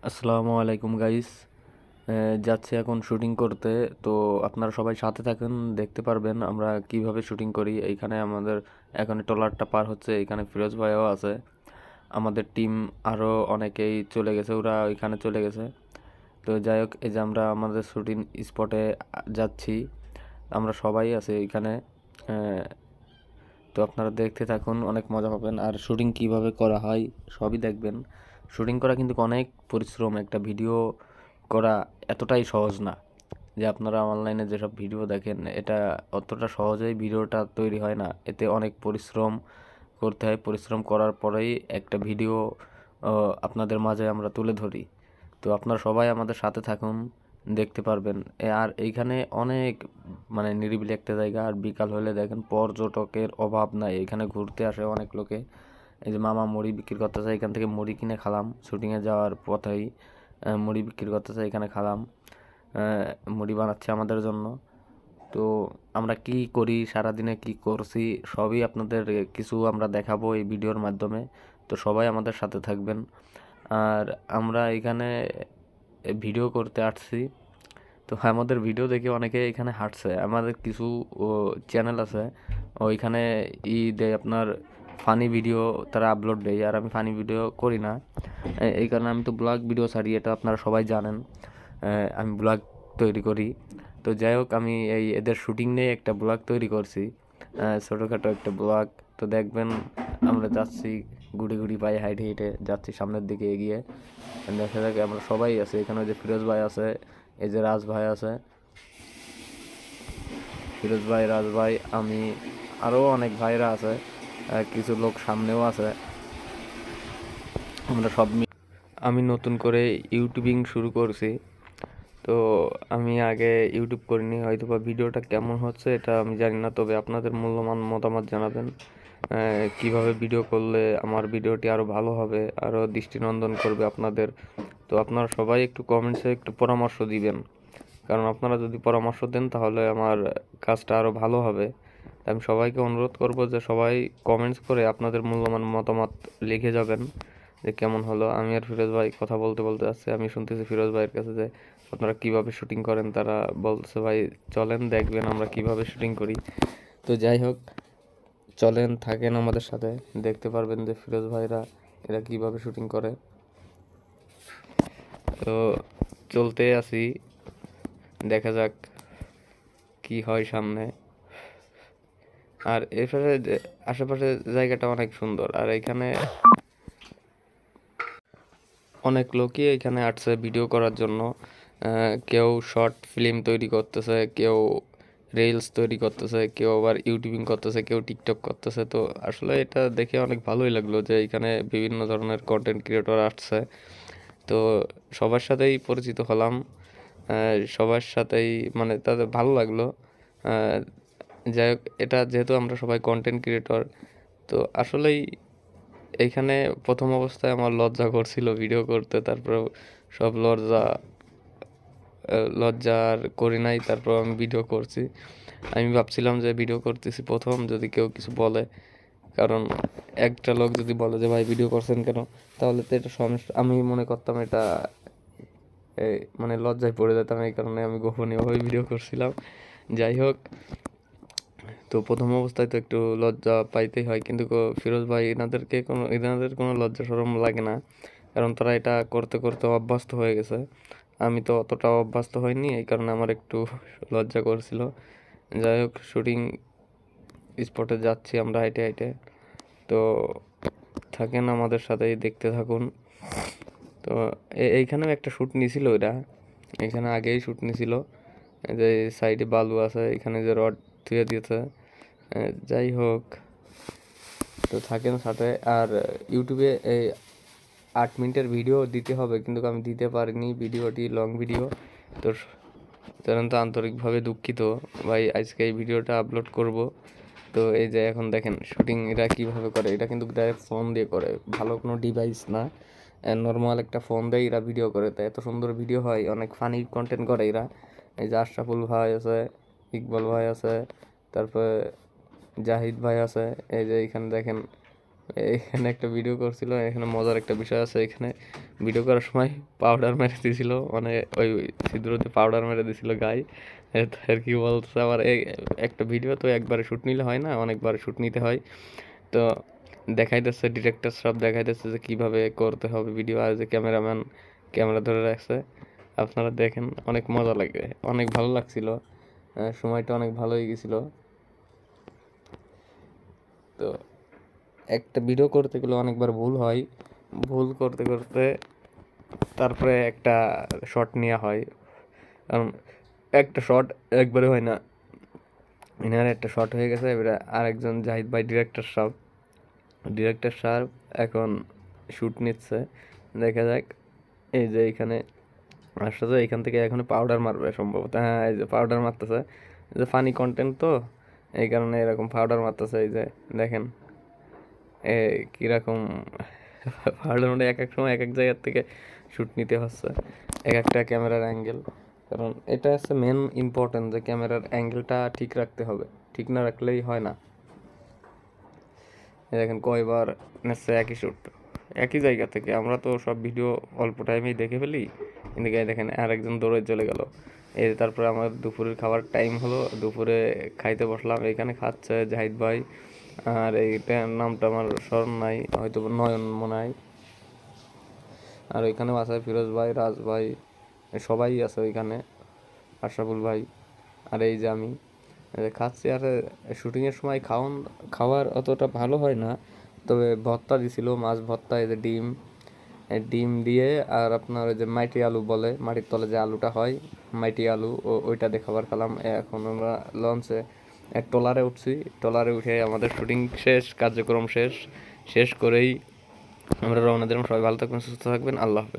আসসালামু আলাইকুম গাইস। যাচ্ছি এখন শুটিং করতে। তো আপনারা সবাই সাথে থাকুন, দেখতে পারবেন আমরা কিভাবে শুটিং করি। এইখানে আমাদের এখন ট্রলারটা পার হচ্ছে, এখানে ফিরোজ ভাইও আছে। আমাদের টিম আরও অনেকেই চলে গেছে, ওরা ওইখানে চলে গেছে। তো যাই হোক, এই যে আমরা আমাদের শুটিং স্পটে যাচ্ছি, আমরা সবাই আছি এখানে। তো আপনারা দেখতে থাকুন, অনেক মজা পাবেন। আর শুটিং কিভাবে করা হয় সবই দেখবেন। শুটিং করা কিন্তু অনেক পরিশ্রম, একটা ভিডিও করা এতটাই সহজ না। যে আপনারা অনলাইনে যেসব ভিডিও দেখেন, এটা অতটা সহজেই ভিডিওটা তৈরি হয় না, এতে অনেক পরিশ্রম করতে হয়। পরিশ্রম করার পরেই একটা ভিডিও আপনাদের মাঝে আমরা তুলে ধরি। তো আপনারা সবাই আমাদের সাথে থাকুন, দেখতে পারবেন। আর এইখানে অনেক মানে নিরিবিলি একটা জায়গা। আর বিকাল হলে দেখেন পর্যটকের অভাব নাই, এখানে ঘুরতে আসে অনেক লোকে। এই যে মামা মুড়ি বিক্রি করতেছে, এখান থেকে মুড়ি কিনে খালাম। শুটিংয়ে যাওয়ার পথেই মুড়ি বিক্রি করতেছে, এখানে খালাম। মুড়ি বানাচ্ছে আমাদের জন্য। তো আমরা কি করি, সারাদিনে কি করছি, সবই আপনাদের কিছু আমরা দেখাবো এই ভিডিওর মাধ্যমে। তো সবাই আমাদের সাথে থাকবেন। আর আমরা এখানে ভিডিও করতে আসছি। তো আমাদের ভিডিও দেখে অনেকে এখানে হাঁটছে। আমাদের কিছু চ্যানেল আছে, ওইখানে দেয় আপনার ফানি ভিডিও, তারা আপলোড দেয়। আর আমি ফানি ভিডিও করি না, এই কারণে আমি তো ব্লগ ভিডিও ছাড়ি, এটা আপনারা সবাই জানেন। আমি ব্লগ তৈরি করি। তো যাই হোক, আমি এদের শুটিং নিয়ে একটা ব্লগ তৈরি করছি, ছোটোখাটো একটা ব্লগ। তো দেখবেন আমরা যাচ্ছি, গুড়ি গুড়ি পায়ে হাইটে হেঁটে যাচ্ছি সামনের দিকে এগিয়ে। দেখা যাক, আমরা সবাই আছে এখানে। যে ফিরোজ ভাই আছে, এই যে রাজ ভাই আছে, ফিরোজ ভাই, রাজ ভাই, আমি, আরও অনেক ভাইরা আছে। কিছু লোক সামনেও আছে। আমরা সব আমি নতুন করে ইউটিউবিং শুরু করছি। তো আমি আগে ইউটিউব করিনি, হয়তো বা ভিডিওটা কেমন হচ্ছে এটা আমি জানি না, তবে আপনাদের মূল্যবান মতামত জানাবেন। কিভাবে ভিডিও করলে আমার ভিডিওটি আরও ভালো হবে, আরও দৃষ্টিনন্দন করবে আপনাদের। তো আপনারা সবাই একটু কমেন্টসে একটু পরামর্শ দিবেন, কারণ আপনারা যদি পরামর্শ দেন তাহলে আমার কাজটা আরও ভালো হবে। আমি সবাইকে অনুরোধ করব যে সবাই কমেন্টস করে আপনাদের মূল্যবান মতামত লিখে যাবেন যে কেমন হলো। আমি আর ফিরোজ ভাই কথা বলতে বলতে যাচ্ছি, আমি শুনতেছি ফিরোজ ভাইয়ের কাছে যে আপনারা কিভাবে শুটিং করেন। তারা বলছে ভাই চলেন দেখবেন আমরা কিভাবে শুটিং করি। তো যাই হোক, চলেন থাকেন আমাদের সাথে, দেখতে পারবেন যে ফিরোজ ভাইরা এরা কিভাবে শুটিং করে। তো চলতে আছি, দেখা যাক কি হয় সামনে। আর এরপরে আশেপাশে জায়গাটা অনেক সুন্দর। আর এখানে অনেক লোকই এখানে আসছে ভিডিও করার জন্য। কেউ শর্ট ফিল্ম তৈরি করতেছে, কেউ রিলস তৈরি করতেছে, কেউ আবার ইউটিউবিং করতেছে, কেউ টিকটক করতেছে। তো আসলে এটা দেখে অনেক ভালোই লাগলো যে এখানে বিভিন্ন ধরনের কন্টেন্ট ক্রিয়েটর আসছে। তো সবার সাথেই পরিচিত হলাম, সবার সাথেই মানে তাদের ভালো লাগলো। আহ, যাই হোক, এটা যেহেতু আমরা সবাই কন্টেন্ট ক্রিয়েটর, তো আসলেই এইখানে প্রথম অবস্থায় আমার লজ্জা করছিল ভিডিও করতে। তারপর সব লজ্জা আর করি নাই, তারপর আমি ভিডিও করছি। আমি ভাবছিলাম যে ভিডিও করতেছি প্রথম, যদি কেউ কিছু বলে, কারণ একটা লোক যদি বলে যে ভাই ভিডিও করছেন কেন, তাহলে তো এটা সমস্যা। আমি মনে করতাম এটা মানে লজ্জায় পড়ে যেতাম, এই কারণে আমি গোপনীয়ভাবে ভিডিও করছিলাম। যাই হোক, তো প্রথম অবস্থায় তো একটু লজ্জা পাইতেই হয়, কিন্তু ফিরোজ ভাই এনাদের কোনো লজ্জা শরম লাগে না, কারণ তারা এটা করতে করতে অভ্যস্ত হয়ে গেছে। আমি তো অতটা অভ্যস্ত হইনি, এই কারণে আমার একটু লজ্জা করছিল। যাই হোক, শুটিং স্পটে যাচ্ছি আমরা হাইটে হাইটে। তো থাকেন আমাদের সাথেই, দেখতে থাকুন। তো এইখানেও একটা শ্যুট নিছিল এরা, এখানে আগেই শ্যুট নিছিল। এই যে সাইডে বালু আছে, এখানে যে রড ধুয়ে দিয়েছে। যাই হোক, তো থাকেন সাথে। আর ইউটিউবে এই 8 মিনিটের ভিডিও দিতে হবে, কিন্তু আমি দিতে পারিনি, ভিডিওটি লং ভিডিও। তো তো আন্তরিকভাবে দুঃখিত ভাই, আজকে এই ভিডিওটা আপলোড করব। তো এই যে এখন দেখেন শুটিং এরা কীভাবে করে, এটা কিন্তু ডাইরেক্ট ফোন দিয়ে করে, ভালো কোনো ডিভাইস না, নর্মাল একটা ফোন দিয়ে এরা ভিডিও করে। তাই এত সুন্দর ভিডিও হয়, অনেক ফানি কন্টেন্ট করে এরা। এই যে আশরাফুল ভাই আছে, ইকবাল ভাই আছে, তারপরে জাহিদ ভাই আছে। এই যে এখানে দেখেন, এখানে একটা ভিডিও করছিল। এখানে মজার একটা বিষয় আছে, এখানে ভিডিও করার সময় পাউডার মেরে দিয়েছিল, মানে ওই ছিদ্রতে পাউডার মেরে দিয়েছিল গায়ে। আর কি বলছে আবার, একটা ভিডিও তো একবারে শ্যুট নিলে হয় না, অনেকবার শ্যুট নিতে হয়। তো দেখাইতেছে ডিরেক্টর সব দেখাইতেছে যে কীভাবে করতে হবে ভিডিও, আর যে ক্যামেরাম্যান ক্যামেরা ধরে রাখছে। আপনারা দেখেন, অনেক মজা লাগে, অনেক ভালো লাগছিল, সময়টা অনেক ভালোই গেছিলো। তো একটা ভিডিও করতে গেলে অনেকবার ভুল হয়, ভুল করতে করতে তারপরে একটা শট নেওয়া হয়, কারণ একটা শট একবারে হয় না। এনার একটা শট হয়ে গেছে, এবারে আরেকজন জাহিদ ভাই ডিরেক্টর সাহেব এখন শ্যুট নিচ্ছে। দেখা যাক, এই যে এইখানে আসলে এইখান থেকে এখন পাউডার মারবে সম্ভবত, হ্যাঁ এই যে পাউডার মারতেছে, যে ফানি কন্টেন্ট তো এই কারণে এরকম পাউডার মারতেছে। এই যে দেখেন কীরকম পাউডার, মানে এক এক সময় এক এক জায়গার থেকে শ্যুট নিতে হচ্ছে, এক একটা ক্যামেরার অ্যাঙ্গেল। কারণ এটা হচ্ছে মেন ইম্পর্টেন্ট, যে ক্যামেরার অ্যাঙ্গেলটা ঠিক রাখতে হবে, ঠিক না রাখলেই হয় না। দেখেন কয়বার নেচ্ছে একই শ্যুট, একই জায়গা থেকে। আমরা তো সব ভিডিও অল্প টাইমেই দেখে ফেলি, কিন্তু দেখেন আর একজন দৌড়ে চলে গেল। এই তারপরে আমার দুপুরের খাবার টাইম হলো, দুপুরে খাইতে বসলাম, এখানে খাচ্ছে জাহিদ ভাই, আর এইটা নামটা আমার স্মরণ নাই, হয়তো নয়ন মনে হয়। আর ওইখানেও আছে ফিরোজ ভাই, রাজ ভাই, সবাই আছে ওইখানে, আশরাফুল ভাই। আর এই যে আমি খাচ্ছি। আর শুটিংয়ের সময় খাওয়ার অতটা ভালো হয় না, তবে ভর্তা দিছিল, মাছ ভর্তা, এই যে ডিম দিয়ে, আর আপনার ওই যে মাটি আলু বলে, মাটির তলে যে আলুটা হয় মাটি আলু, ওইটা দিয়ে খাবার খেলাম। এখন আমরা লঞ্চে ট্রলারে উঠছি, ট্রলারে উঠে আমাদের শুটিং শেষ, কার্যক্রম শেষ করেই আমরা রওনা দিলাম। সবাই ভালো থাকবেন, সুস্থ থাকবেন, আল্লাহ হাফেজ।